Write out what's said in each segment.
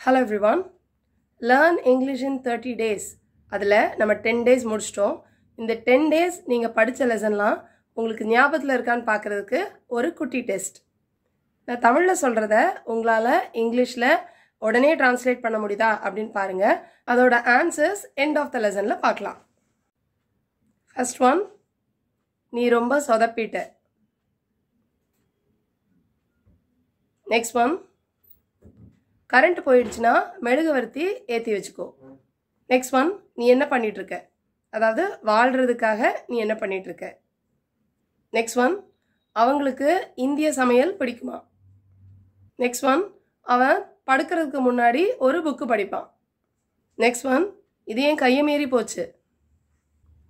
Hello everyone. Learn English in 30 days. அதில் நம்ம 10 days முடிச்சிட்டோம். இந்த 10 days நீங்கள் படித்த லெசன்லாம் உங்களுக்கு ஞாபகத்தில் இருக்கான்னு பார்க்குறதுக்கு ஒரு குட்டி டெஸ்ட். நான் தமிழில் சொல்கிறத உங்களால் இங்கிலீஷில் உடனே டிரான்ஸ்லேட் பண்ண முடியுதா அப்படின்னு பாருங்கள். அதோட ஆன்சர்ஸ் எண்ட் ஆஃப் த லெசனில் பார்க்கலாம். ஃபர்ஸ்ட் ஒன், நீ ரொம்ப சொதப்பிட்ட. நெக்ஸ்ட் ஒன், கரண்ட் போயிடுச்சுன்னா மெழுகுவர்த்தி ஏற்றி வச்சுக்கோ. நெக்ஸ்ட் ஒன், நீ என்ன பண்ணிகிட்ருக்க, அதாவது வாழ்கிறதுக்காக நீ என்ன பண்ணிகிட்ருக்க. நெக்ஸ்ட் ஒன், அவங்களுக்கு இந்திய சமையல் பிடிக்குமா. நெக்ஸ்ட் ஒன், அவன் படுக்கிறதுக்கு முன்னாடி ஒரு புக்கு படிப்பான். நெக்ஸ்ட் ஒன், இது ஏன் கையை மீறி போச்சு.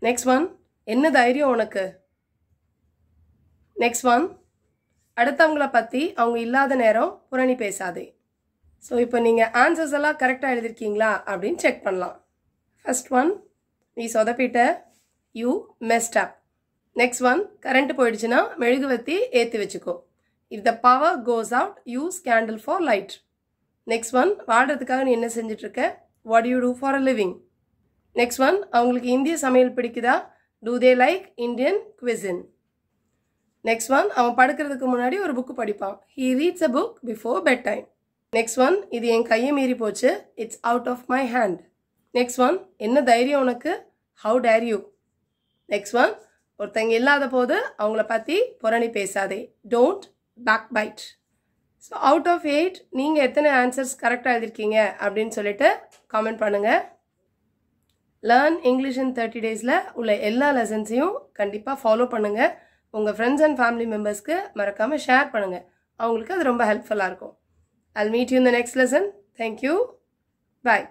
நெக்ஸ்ட் ஒன், என்ன தைரியம் உனக்கு. நெக்ஸ்ட் ஒன், அடுத்தவங்களை பற்றி அவங்க இல்லாத நேரம் புரணி பேசாதே. ஸோ இப்போ நீங்கள் ஆன்சர்ஸ் எல்லாம் கரெக்டாக எழுதிருக்கீங்களா அப்படின்னு செக் பண்ணலாம். ஃபர்ஸ்ட் ஒன், நீ சொதப்பிட்ட, you messed up. Next one, current போயிடுச்சுன்னா மெழுகுவர்த்தி ஏற்றி வச்சுக்கோ. If the power goes out use candle for light. Next one, வாழ்கிறதுக்காக நீ என்ன செஞ்சிட்ருக்க, what you do for a living. Next one, அவங்களுக்கு இந்திய சமையல் பிடிக்குதா, do they like Indian cuisine. Next one, அவன் படுக்கிறதுக்கு முன்னாடி ஒரு புக்கு படிப்பான். He reads a book before bed time. Next one, இது என் கையை மீறி போச்சு, it's out of my hand. Next one, என்ன தைரியம் உனக்கு, how dare you. Next one, ஒருத்தங்க இல்லாத போது அவங்கள பற்றி புரணி பேசாதே, don't backbite. So out of 8 நீங்கள் எத்தனை ஆன்சர்ஸ் கரெக்டாக எழுதிருக்கீங்க அப்படின்னு சொல்லிட்டு காமெண்ட் பண்ணுங்கள். லேர்ன் இங்கிலீஷ் இன் 30 டேஸில் உள்ள எல்லா லெசன்ஸையும் கண்டிப்பாக ஃபாலோ பண்ணுங்கள். உங்கள் ஃப்ரெண்ட்ஸ் அண்ட் ஃபேமிலி மெம்பர்ஸ்க்கு மறக்காமல் ஷேர் பண்ணுங்கள். அவங்களுக்கு அது ரொம்ப ஹெல்ப்ஃபுல்லாக இருக்கும். I'll meet you in the next lesson. Thank you. Bye.